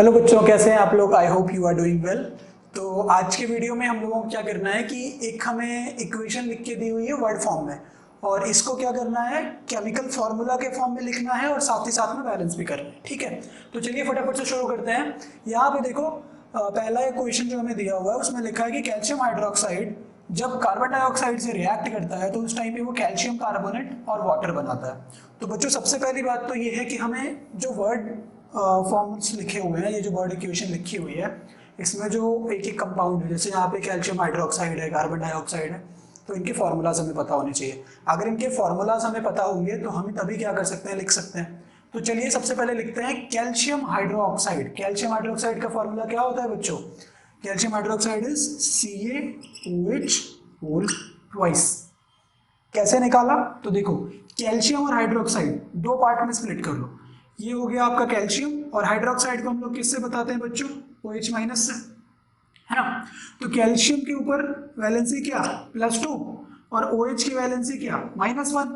Hello बच्चों, कैसे हैं आप लोग। I hope you are doing well. तो आज के वीडियो में हम लोगों को क्या करना है कि एक हमें इक्वेशन लिख के दी हुई है वर्ड फॉर्म में, और इसको क्या करना है, केमिकल फार्मूला के फॉर्म में लिखना है और साथ ही साथ में बैलेंस भी करना है। ठीक है, तो चलिए फटाफट से शुरू करते हैं। यहाँ पे देखो, पहला क्वेश्चन जो हमें दिया हुआ है उसमें लिखा है कि कैल्शियम हाइड्रोक्साइड जब कार्बन डाइऑक्साइड से रिएक्ट करता है तो उस टाइम पे वो कैल्शियम कार्बोनेट और वाटर बनाता है। तो बच्चों सबसे पहली बात तो ये है कि हमें जो वर्ड फॉर्म्स लिखे हुए हैं, ये जो वर्ड इक्वेशन लिखी हुई है, इसमें जो एक एक कंपाउंड है, जैसे यहाँ पे कैल्शियम हाइड्रोक्साइड है, कार्बन डाइऑक्साइड है, तो इनके फार्मूलाज हमें पता होने चाहिए। अगर इनके फार्मूलाज हमें पता होंगे तो हम तभी क्या कर सकते हैं, लिख सकते हैं। तो चलिए सबसे पहले लिखते हैं कैल्शियम हाइड्रोक्साइड। कैल्शियम हाइड्रोक्साइड का फार्मूला क्या होता है बच्चों? Calcium hydroxide is CaOH whole twice. कैसे निकाला? तो देखो, कैल्शियम और हाइड्रोक्साइड दो पार्ट में स्प्लिट कर लो। ये हो गया आपका कैल्शियम, और हाइड्रोक्साइड को हम लोग किससे बताते हैं बच्चों? OH माइनस से, है ना। तो कैल्शियम के ऊपर वैलेंसी क्या? +2, और OH की वैलेंसी क्या? -1।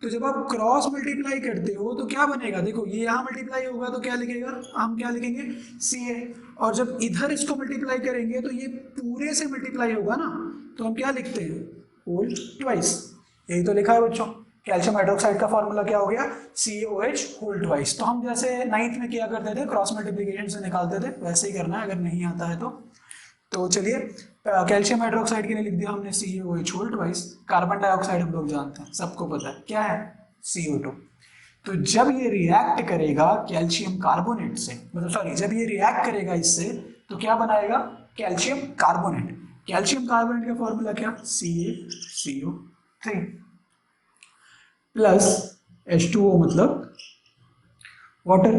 तो जब आप क्रॉस मल्टीप्लाई करते हो तो क्या बनेगा? देखो, ये यहाँ मल्टीप्लाई होगा तो क्या लिखेगा, हम क्या लिखेंगे? Ca। और जब इधर इसको मल्टीप्लाई करेंगे तो ये पूरे से मल्टीप्लाई होगा ना, तो हम क्या लिखते हैं? Whole twice. यही तो लिखा है बच्चों। कैल्शियम हाइड्रोक्साइड का फॉर्मूला क्या हो गया? CaOH whole twice. तो हम जैसे 9th में किया करते थे, क्रॉस मल्टीप्लिकेशन से निकालते थे, वैसे ही करना है अगर नहीं आता है तो चलिए, कैल्शियम हाइड्रोक्साइड के लिए लिख दिया हमने CaOH whole twice. Carbon dioxide हम लोग जानते हैं, सबको पता है क्या है, CO2। तो जब ये रिएक्ट करेगा कैल्शियम कार्बोनेट से, मतलब सॉरी, जब ये रिएक्ट करेगा इससे, तो क्या बनाएगा? Calcium carbonate. कैल्शियम कार्बोनेट का फॉर्मूला क्या? CaCO3 प्लस H2O मतलब वाटर।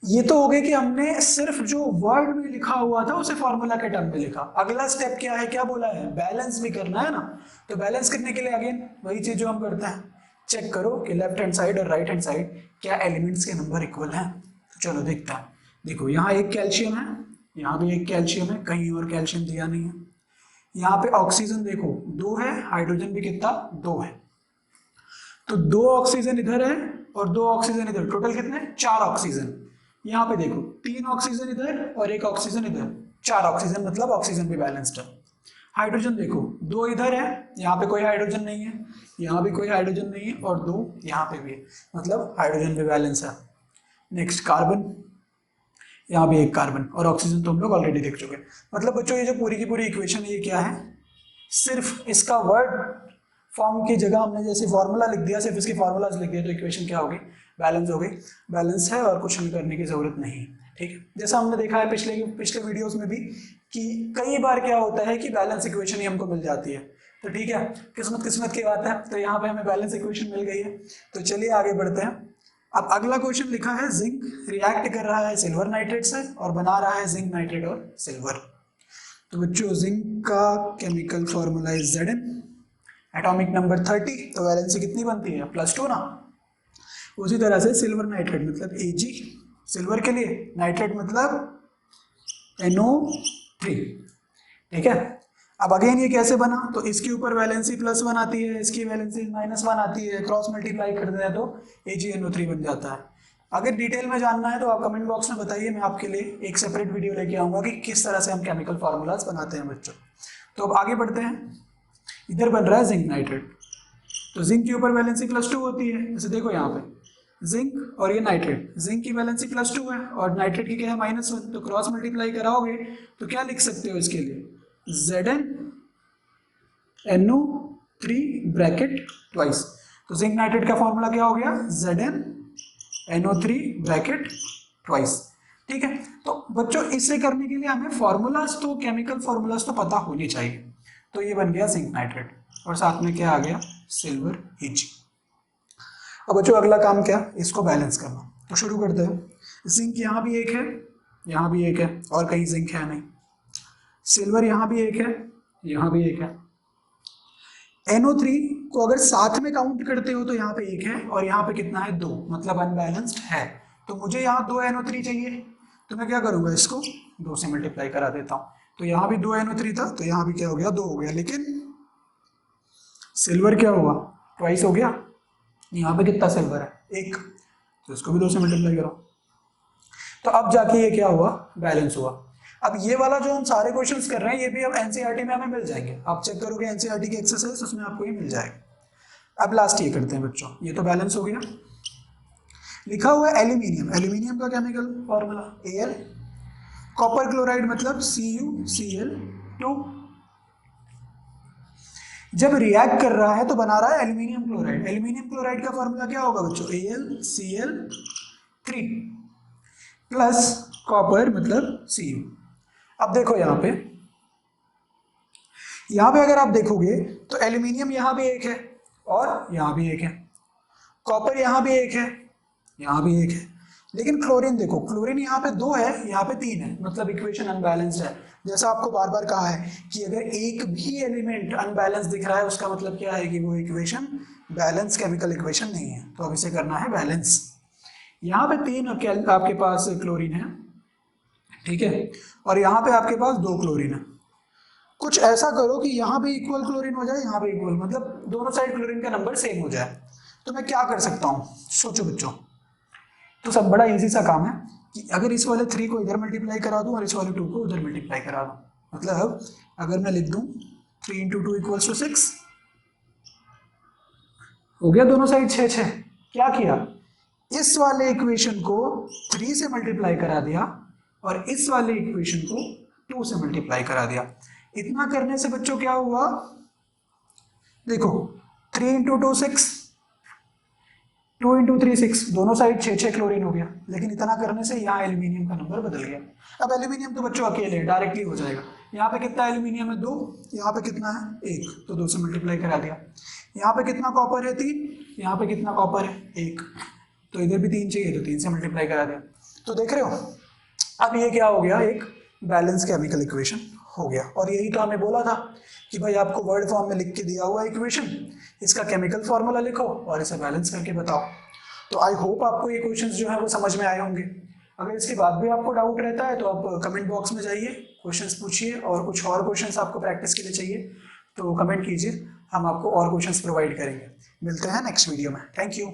ये तो हो गया कि हमने सिर्फ जो वर्ड में लिखा हुआ था उसे फॉर्मूला के टर्म में लिखा। अगला स्टेप क्या है, क्या बोला है? बैलेंस भी करना है ना। तो बैलेंस करने के लिए अगेन वही चीज जो हम करते हैं, चेक करो कि लेफ्ट हैंड साइड और राइट हैंड साइड क्या एलिमेंट्स के नंबर इक्वल हैं। तो चलो देखते हैं। देखो, यहाँ एक कैल्शियम है, यहाँ भी एक कैल्शियम है, कहीं और कैल्शियम दिया नहीं है। यहाँ पे ऑक्सीजन देखो 2 है, हाइड्रोजन भी कितना? 2 है। तो 2 ऑक्सीजन इधर है और 2 ऑक्सीजन इधर, टोटल कितने? 4 ऑक्सीजन। यहाँ पे देखो 3 ऑक्सीजन इधर और 1 ऑक्सीजन इधर, 4 ऑक्सीजन, मतलब ऑक्सीजन भी बैलेंस्ड है। हाइड्रोजन देखो 2 इधर है, यहाँ पे कोई हाइड्रोजन नहीं है, यहाँ भी कोई हाइड्रोजन नहीं है, और 2 यहाँ पे भी है, मतलब हाइड्रोजन भी बैलेंस है। नेक्स्ट कार्बन, यहाँ भी एक कार्बन, और ऑक्सीजन तो हम लोग ऑलरेडी देख चुके हैं। मतलब बच्चों ये जो पूरी की पूरी इक्वेशन है, ये क्या है? सिर्फ इसका वर्ड फॉर्म की जगह हमने जैसे फॉर्मूला लिख दिया, सिर्फ इसके फॉर्मूलाज लिख दिए, तो इक्वेशन क्या हो गई? बैलेंस हो गई। बैलेंस है और कुछ हमें करने की जरूरत नहीं है। ठीक है, जैसा हमने देखा है पिछले वीडियोस में भी कि कई बार क्या होता है कि बैलेंस इक्वेशन ही हमको मिल जाती है। तो ठीक है, किस्मत किस्मत की बात है। तो यहाँ पे हमें बैलेंस इक्वेशन मिल गई है। तो चलिए आगे बढ़ते हैं। अब अगला क्वेश्चन लिखा है, जिंक रिएक्ट कर रहा है सिल्वर नाइट्रेट से और बना रहा है जिंक नाइट्रेट और सिल्वर। तो बच्चों जिंक का chemical formula is Zn, atomic number 30, तो वैलेंसी कितनी बनती है? +2 ना। उसी तरह से सिल्वर नाइट्रेट मतलब Ag, सिल्वर के लिए, नाइट्रेट मतलब NO3। ठीक है, अब अगेन ये कैसे बना? तो इसके ऊपर वैलेंसी +1 आती है, इसकी वैलेंसी -1 आती है, क्रॉस मल्टीप्लाई करते हैं तो AgNO3 बन जाता है। अगर डिटेल में जानना है तो आप कमेंट बॉक्स में बताइए, मैं आपके लिए एक सेपरेट वीडियो लेके आऊंगा कि किस तरह से हम केमिकल फार्मूलाज बनाते हैं बच्चों। तो अब आगे बढ़ते हैं। इधर बन रहा है जिंक नाइट्रेट, तो जिंक के ऊपर वैलेंसी +2 होती है। जैसे देखो यहाँ पे जिंक और ये नाइट्रेट, जिंक की वैलेंसी +2 है और नाइट्रेट की क्या है? -1। तो क्रॉस मल्टीप्लाई कराओगे तो क्या लिख सकते हो इसके लिए? ZnNO3 bracket twice. तो जिंक नाइट्रेट का फॉर्मूला क्या हो गया? ZnNO3 bracket twice. ठीक है, तो बच्चों इसे करने के लिए हमें फॉर्मूलाज, तो केमिकल फॉर्मूलाज तो पता होनी चाहिए। तो ये बन गया जिंक नाइट्रेट, और साथ में क्या आ गया? Silver Ag। अब बच्चों अगला काम क्या? इसको बैलेंस करना। तो शुरू करते हैं। जिंक यहाँ भी एक है, यहाँ भी एक है, और कहीं जिंक है नहीं। सिल्वर यहाँ भी एक है, यहाँ भी एक है। NO3 को अगर साथ में काउंट करते हो तो यहाँ पे एक है, और यहाँ पे कितना है? 2, मतलब अनबैलेंस्ड है। तो मुझे यहाँ 2 NO3 चाहिए, तो मैं क्या करूँगा? इसको 2 से मल्टीप्लाई करा देता हूँ। तो यहाँ भी 2 NO3 था, तो यहाँ भी क्या हो गया? 2 हो गया। लेकिन सिल्वर क्या हुआ? ट्वाइस हो गया। यहाँ पे कितना सिल्वर है? 1, तो इसको भी 2 से मल्टीप्लाई करो। तो अब जाके ये क्या हुआ, बैलेंस हुआ। अब ये वाला जो हम सारे क्वेश्चंस कर रहे हैं ये भी अब एनसीईआरटी में हमें मिल जाएंगे, आप चेक करोगे एनसीईआरटी की एक्सरसाइज, उसमें आपको ये मिल जाएगा। अब लास्ट ये करते हैं बच्चों, ये तो बैलेंस हो गया। लिखा हुआ है एल्यूमिनियम, एल्यूमिनियम का chemical formula Al, copper chloride मतलब CuCl2। जब रिएक्ट कर रहा है तो बना रहा है एल्यूमिनियम क्लोराइड, एल्यूमिनियम क्लोराइड का फॉर्मूला क्या होगा बच्चों, AlCl3 प्लस कॉपर मतलब Cu। अब देखो यहाँ पे अगर आप देखोगे तो एल्यूमिनियम यहाँ भी एक है और यहाँ भी एक है, कॉपर यहाँ भी एक है, यहाँ भी एक है, लेकिन क्लोरीन देखो, क्लोरीन यहाँ पे 2 है, यहाँ पे 3 है, मतलब इक्वेशन अनबैलेंस्ड है। जैसा आपको बार बार कहा है कि अगर एक भी एलिमेंट अनबैलेंस दिख रहा है उसका मतलब क्या है कि वो इक्वेशन बैलेंस केमिकल इक्वेशन नहीं है, तो अब इसे करना है बैलेंस। यहाँ पे 3 आपके पास क्लोरीन है, ठीक है, और यहाँ पे आपके पास 2 क्लोरीन है। कुछ ऐसा करो कि यहाँ पे इक्वल क्लोरीन हो जाए, यहाँ पे इक्वल, मतलब दोनों साइड क्लोरीन का नंबर सेम हो जाए। तो मैं क्या कर सकता हूँ, सोचो बच्चों, तो सब बड़ा इजी सा काम है कि अगर इस वाले 3 को इधर मल्टीप्लाई करा दूं और इस वाले 2 को उधर मल्टीप्लाई करा दूं, मतलब अगर मैं लिख दूं 3 × 2 = 6, हो गया दोनों साइड 6 6। क्या किया, इस वाले इक्वेशन को 3 से मल्टीप्लाई करा दिया और इस वाले इक्वेशन को 2 से मल्टीप्लाई करा दिया। इतना करने से बच्चों क्या हुआ, देखो 3 × 2 6, 2 × 3 6, दोनों साइड 6 6 क्लोरीन हो गया, लेकिन इतना करने से यहाँ एल्यूमिनियम का नंबर बदल गया। अब एल्यूमिनियम तो बच्चों अकेले डायरेक्टली हो जाएगा, यहाँ पे कितना एल्यूमिनियम है 2, यहाँ पे कितना है 1, तो 2 से मल्टीप्लाई करा दिया। यहाँ पे कितना कॉपर है 3, यहाँ पे कितना कॉपर है 1, तो इधर भी 3 चाहिए तो 3 से मल्टीप्लाई करा दिया। तो देख रहे हो अब ये क्या हो गया, एक बैलेंस केमिकल इक्वेशन हो गया। और यही तो हमें बोला था कि भाई आपको वर्ड फॉर्म में लिख के दिया हुआ इक्वेशन, इसका केमिकल फॉर्मूला लिखो और इसे बैलेंस करके बताओ। तो आई होप आपको ये क्वेश्चंस जो है वो समझ में आए होंगे। अगर इसके बाद भी आपको डाउट रहता है तो आप कमेंट बॉक्स में जाइए, क्वेश्चंस पूछिए, और कुछ और क्वेश्चंस आपको प्रैक्टिस के लिए चाहिए तो कमेंट कीजिए, हम आपको और क्वेश्चंस प्रोवाइड करेंगे। मिलते हैं नेक्स्ट वीडियो में, थैंक यू।